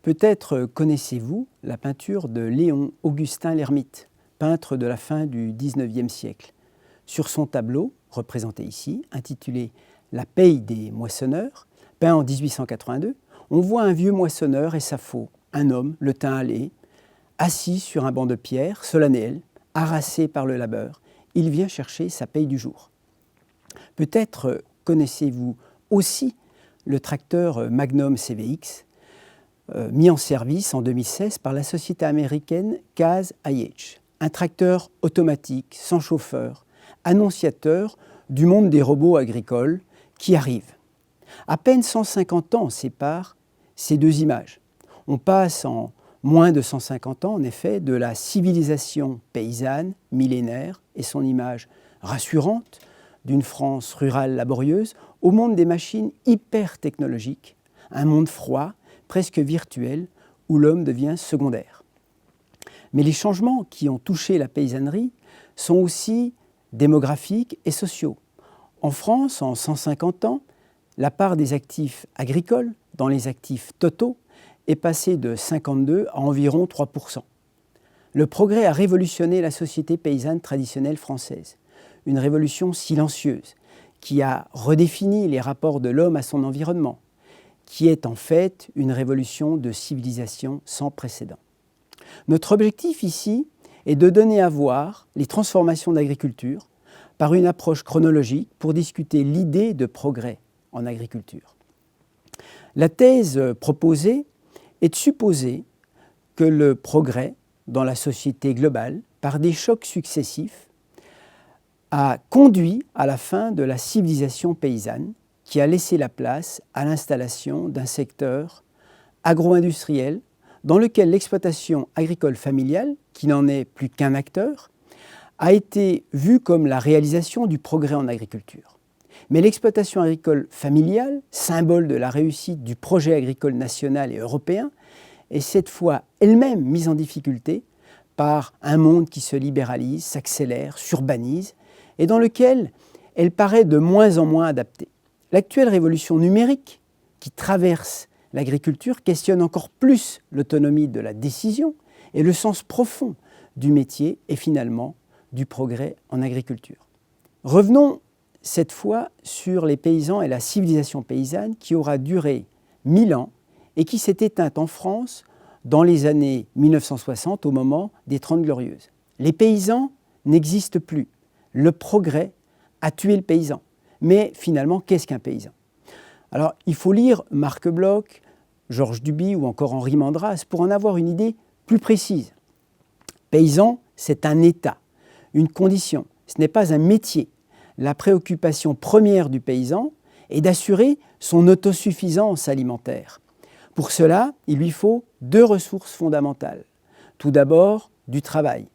Peut-être connaissez-vous la peinture de Léon Augustin l'Hermite, peintre de la fin du XIXe siècle. Sur son tableau, représenté ici, intitulé « La paye des moissonneurs », peint en 1882, on voit un vieux moissonneur et sa faux, un homme, le teint hâlé, assis sur un banc de pierre, solennel, harassé par le labeur. Il vient chercher sa paye du jour. Peut-être connaissez-vous aussi le tracteur Magnum CVX, mis en service en 2016 par la société américaine Case IH. Un tracteur automatique, sans chauffeur, annonciateur du monde des robots agricoles qui arrive. À peine 150 ans séparent ces deux images. On passe en moins de 150 ans, en effet, de la civilisation paysanne, millénaire, et son image rassurante d'une France rurale laborieuse, au monde des machines hyper technologiques, un monde froid, presque virtuel, où l'homme devient secondaire. Mais les changements qui ont touché la paysannerie sont aussi démographiques et sociaux. En France, en 150 ans, la part des actifs agricoles dans les actifs totaux est passée de 52 à environ 3%. Le progrès a révolutionné la société paysanne traditionnelle française. Une révolution silencieuse qui a redéfini les rapports de l'homme à son environnement, qui est en fait une révolution de civilisation sans précédent. Notre objectif ici est de donner à voir les transformations d'agriculture par une approche chronologique pour discuter l'idée de progrès en agriculture. La thèse proposée est de supposer que le progrès dans la société globale, par des chocs successifs, a conduit à la fin de la civilisation paysanne qui a laissé la place à l'installation d'un secteur agro-industriel dans lequel l'exploitation agricole familiale, qui n'en est plus qu'un acteur, a été vue comme la réalisation du progrès en agriculture. Mais l'exploitation agricole familiale, symbole de la réussite du projet agricole national et européen, est cette fois elle-même mise en difficulté par un monde qui se libéralise, s'accélère, s'urbanise, et dans lequel elle paraît de moins en moins adaptée. L'actuelle révolution numérique qui traverse l'agriculture questionne encore plus l'autonomie de la décision et le sens profond du métier et finalement du progrès en agriculture. Revenons cette fois sur les paysans et la civilisation paysanne qui aura duré 1000 ans et qui s'est éteinte en France dans les années 1960 au moment des Trente Glorieuses. Les paysans n'existent plus. Le progrès a tué le paysan. Mais finalement, qu'est-ce qu'un paysan? Alors, il faut lire Marc Bloch, Georges Duby ou encore Henri Mandras pour en avoir une idée plus précise. Paysan, c'est un état, une condition, ce n'est pas un métier. La préoccupation première du paysan est d'assurer son autosuffisance alimentaire. Pour cela, il lui faut deux ressources fondamentales. Tout d'abord, du travail.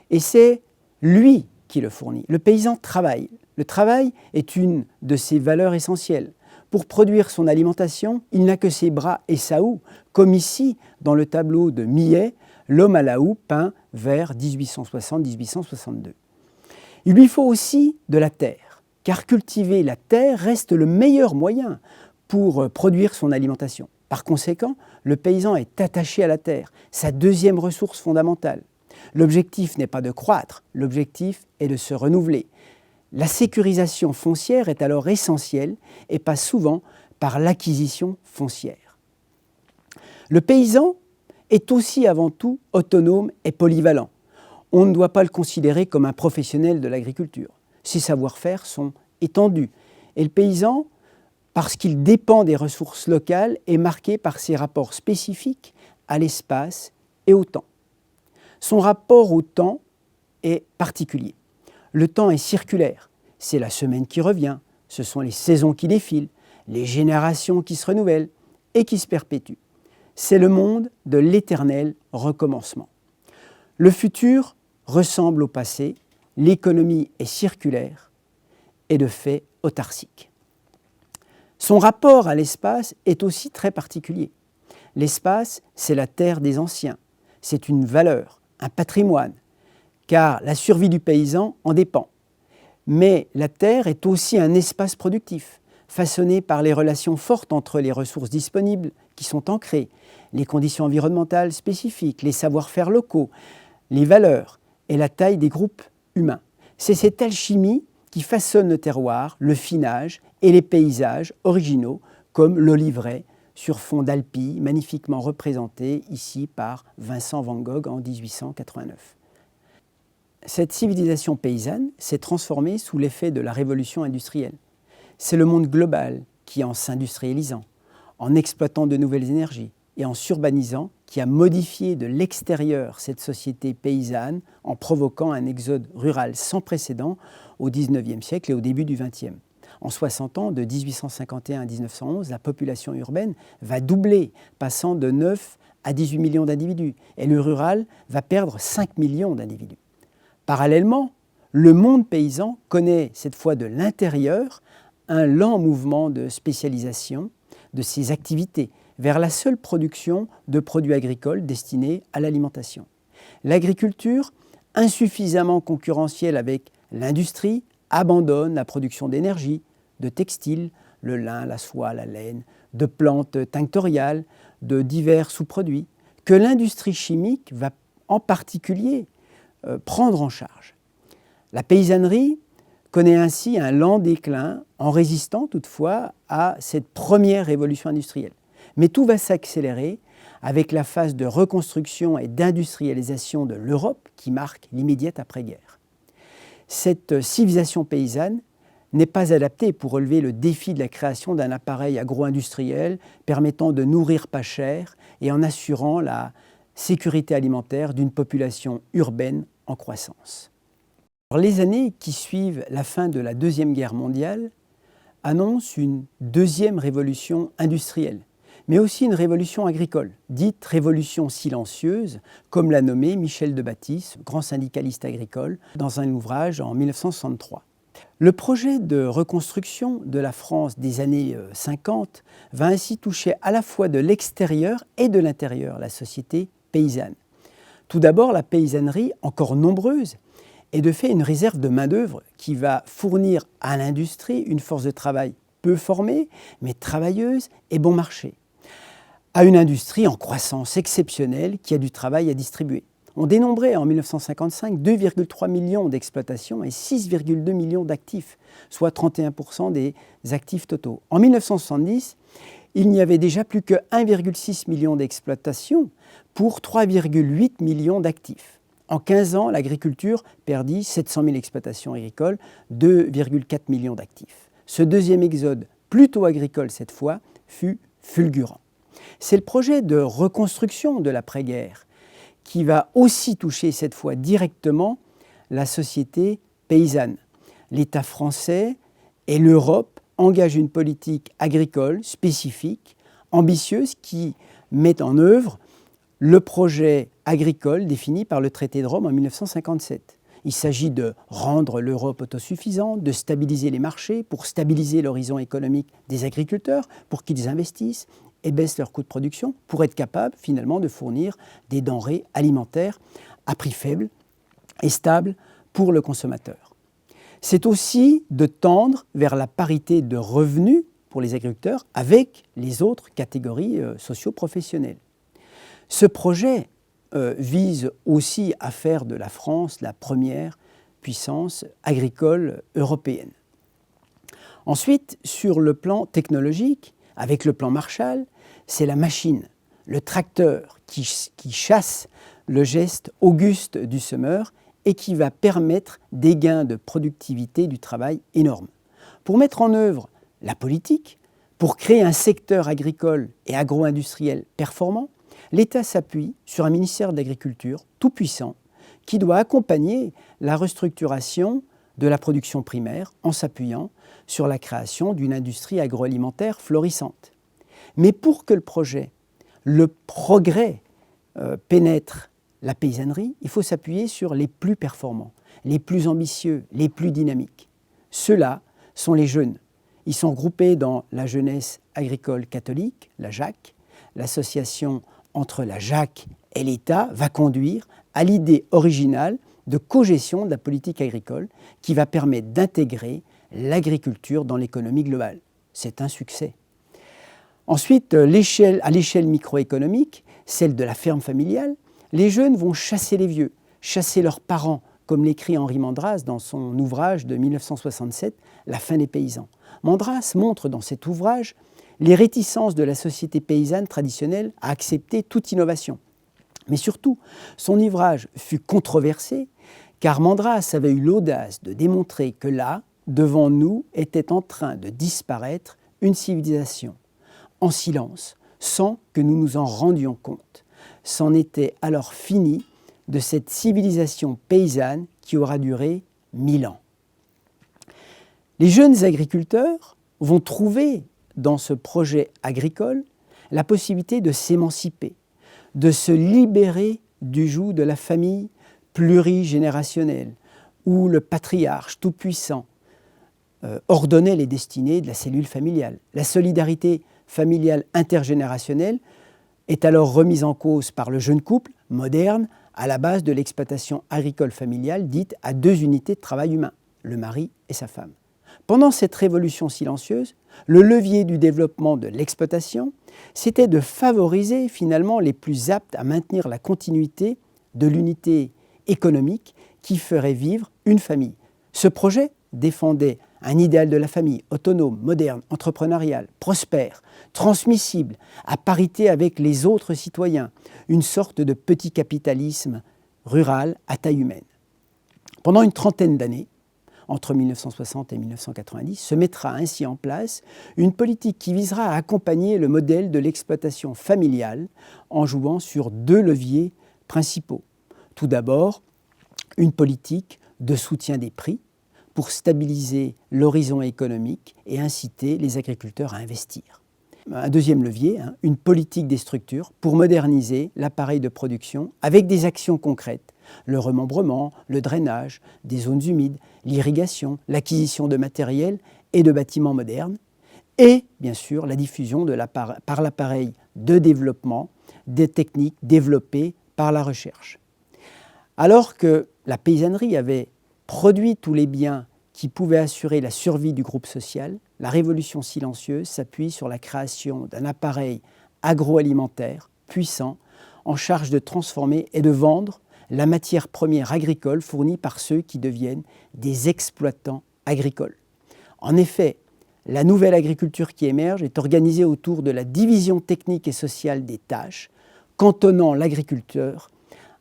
Et c'est lui qui le fournit. Le paysan travaille. Le travail est une de ses valeurs essentielles. Pour produire son alimentation, il n'a que ses bras et sa houe, comme ici dans le tableau de Millet, L'homme à la houe, peint vers 1860-1862. Il lui faut aussi de la terre, car cultiver la terre reste le meilleur moyen pour produire son alimentation. Par conséquent, le paysan est attaché à la terre, sa deuxième ressource fondamentale. L'objectif n'est pas de croître, l'objectif est de se renouveler. La sécurisation foncière est alors essentielle et passe souvent par l'acquisition foncière. Le paysan est aussi avant tout autonome et polyvalent. On ne doit pas le considérer comme un professionnel de l'agriculture. Ses savoir-faire sont étendus. Et le paysan, parce qu'il dépend des ressources locales, est marqué par ses rapports spécifiques à l'espace et au temps. Son rapport au temps est particulier. Le temps est circulaire. C'est la semaine qui revient, ce sont les saisons qui défilent, les générations qui se renouvellent et qui se perpétuent. C'est le monde de l'éternel recommencement. Le futur ressemble au passé, l'économie est circulaire et de fait autarcique. Son rapport à l'espace est aussi très particulier. L'espace, c'est la terre des anciens, c'est une valeur, un patrimoine, car la survie du paysan en dépend. Mais la terre est aussi un espace productif, façonné par les relations fortes entre les ressources disponibles qui sont ancrées, les conditions environnementales spécifiques, les savoir-faire locaux, les valeurs et la taille des groupes humains. C'est cette alchimie qui façonne le terroir, le finage et les paysages originaux comme l'oliveraie sur fond d'Alpi, magnifiquement représenté ici par Vincent van Gogh en 1889. Cette civilisation paysanne s'est transformée sous l'effet de la révolution industrielle. C'est le monde global qui, en s'industrialisant, en exploitant de nouvelles énergies et en s'urbanisant, qui a modifié de l'extérieur cette société paysanne en provoquant un exode rural sans précédent au XIXe siècle et au début du XXe. En 60 ans, de 1851 à 1911, la population urbaine va doubler, passant de 9 à 18 millions d'individus, et le rural va perdre 5 millions d'individus. Parallèlement, le monde paysan connaît cette fois de l'intérieur un lent mouvement de spécialisation de ses activités vers la seule production de produits agricoles destinés à l'alimentation. L'agriculture, insuffisamment concurrentielle avec l'industrie, abandonne la production d'énergie, de textiles, le lin, la soie, la laine, de plantes tinctoriales, de divers sous-produits, que l'industrie chimique va en particulier prendre en charge. La paysannerie connaît ainsi un lent déclin en résistant toutefois à cette première révolution industrielle. Mais tout va s'accélérer avec la phase de reconstruction et d'industrialisation de l'Europe qui marque l'immédiate après-guerre. Cette civilisation paysanne n'est pas adaptée pour relever le défi de la création d'un appareil agro-industriel permettant de nourrir pas cher et en assurant la sécurité alimentaire d'une population urbaine en croissance. Alors, les années qui suivent la fin de la Deuxième Guerre mondiale annoncent une deuxième révolution industrielle, mais aussi une révolution agricole, dite révolution silencieuse, comme l'a nommé Michel de Bâtisse, grand syndicaliste agricole, dans un ouvrage en 1963. Le projet de reconstruction de la France des années 50 va ainsi toucher à la fois de l'extérieur et de l'intérieur la société paysanne. Tout d'abord, la paysannerie, encore nombreuse, est de fait une réserve de main-d'œuvre qui va fournir à l'industrie une force de travail peu formée, mais travailleuse et bon marché, à une industrie en croissance exceptionnelle qui a du travail à distribuer. On dénombrait en 1955 2,3 millions d'exploitations et 6,2 millions d'actifs, soit 31% des actifs totaux. En 1970, il n'y avait déjà plus que 1,6 million d'exploitations pour 3,8 millions d'actifs. En 15 ans, l'agriculture perdit 700 000 exploitations agricoles, 2,4 millions d'actifs. Ce deuxième exode, plutôt agricole cette fois, fut fulgurant. C'est le projet de reconstruction de l'après-guerre qui va aussi toucher cette fois directement la société paysanne. L'État français et l'Europe engagent une politique agricole spécifique, ambitieuse, qui met en œuvre le projet agricole défini par le traité de Rome en 1957. Il s'agit de rendre l'Europe autosuffisante, de stabiliser les marchés pour stabiliser l'horizon économique des agriculteurs, pour qu'ils investissent et baissent leurs coûts de production, pour être capables finalement de fournir des denrées alimentaires à prix faible et stable pour le consommateur. C'est aussi de tendre vers la parité de revenus pour les agriculteurs avec les autres catégories socio-professionnelles. Ce projet vise aussi à faire de la France la première puissance agricole européenne. Ensuite, sur le plan technologique, avec le plan Marshall, c'est la machine, le tracteur qui chasse le geste auguste du semeur et qui va permettre des gains de productivité du travail énormes. Pour mettre en œuvre la politique, pour créer un secteur agricole et agro-industriel performant, l'État s'appuie sur un ministère de l'Agriculture tout puissant qui doit accompagner la restructuration de la production primaire en s'appuyant sur la création d'une industrie agroalimentaire florissante. Mais pour que le progrès pénètre la paysannerie, il faut s'appuyer sur les plus performants, les plus ambitieux, les plus dynamiques. Ceux-là sont les jeunes. Ils sont groupés dans la jeunesse agricole catholique, la JAC. L'association entre la JAC et l'État va conduire à l'idée originale de cogestion de la politique agricole qui va permettre d'intégrer l'agriculture dans l'économie globale. C'est un succès. Ensuite, à l'échelle microéconomique, celle de la ferme familiale, les jeunes vont chasser les vieux, chasser leurs parents, comme l'écrit Henri Mandras dans son ouvrage de 1967, La fin des paysans. Mandras montre dans cet ouvrage les réticences de la société paysanne traditionnelle à accepter toute innovation. Mais surtout, son ouvrage fut controversé car Mandras avait eu l'audace de démontrer que là, devant nous, était en train de disparaître une civilisation en silence, sans que nous nous en rendions compte. C'en était alors fini de cette civilisation paysanne qui aura duré 1000 ans. Les jeunes agriculteurs vont trouver dans ce projet agricole la possibilité de s'émanciper, de se libérer du joug de la famille plurigénérationnelle, où le patriarche tout-puissant ordonnait les destinées de la cellule familiale. La solidarité familiale intergénérationnelle est alors remise en cause par le jeune couple moderne à la base de l'exploitation agricole familiale dite à 2 unités de travail humain, le mari et sa femme. Pendant cette révolution silencieuse, le levier du développement de l'exploitation, c'était de favoriser finalement les plus aptes à maintenir la continuité de l'unité économique qui ferait vivre une famille. Ce projet défendait un idéal de la famille autonome, moderne, entrepreneuriale, prospère, transmissible, à parité avec les autres citoyens, une sorte de petit capitalisme rural à taille humaine. Pendant une trentaine d'années, entre 1960 et 1990, se mettra ainsi en place une politique qui visera à accompagner le modèle de l'exploitation familiale en jouant sur 2 leviers principaux. Tout d'abord, une politique de soutien des prix pour stabiliser l'horizon économique et inciter les agriculteurs à investir. Un deuxième levier, une politique des structures pour moderniser l'appareil de production avec des actions concrètes, le remembrement, le drainage, des zones humides, l'irrigation, l'acquisition de matériel et de bâtiments modernes, et bien sûr la diffusion par l'appareil de développement des techniques développées par la recherche. Alors que la paysannerie avait produit tous les biens qui pouvaient assurer la survie du groupe social, la révolution silencieuse s'appuie sur la création d'un appareil agroalimentaire puissant en charge de transformer et de vendre la matière première agricole fournie par ceux qui deviennent des exploitants agricoles. En effet, la nouvelle agriculture qui émerge est organisée autour de la division technique et sociale des tâches, cantonnant l'agriculteur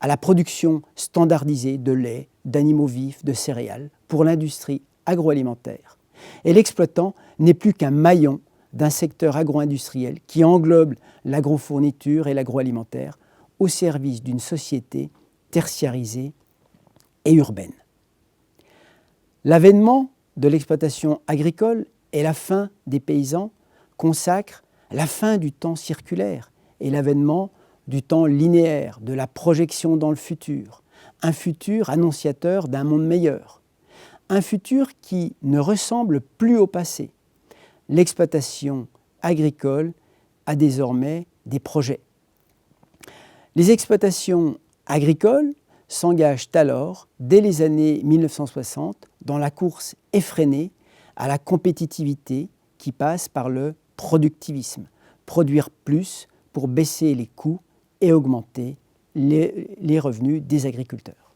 à la production standardisée de lait, d'animaux vifs, de céréales pour l'industrie agroalimentaire. Et l'exploitant n'est plus qu'un maillon d'un secteur agro-industriel qui englobe l'agrofourniture et l'agroalimentaire au service d'une société tertiarisée et urbaine. L'avènement de l'exploitation agricole et la fin des paysans consacrent la fin du temps circulaire et l'avènement du temps linéaire, de la projection dans le futur, un futur annonciateur d'un monde meilleur, un futur qui ne ressemble plus au passé. L'exploitation agricole a désormais des projets. Les exploitations agricoles s'engagent alors, dès les années 1960, dans la course effrénée à la compétitivité qui passe par le productivisme, produire plus pour baisser les coûts et augmenter les revenus des agriculteurs.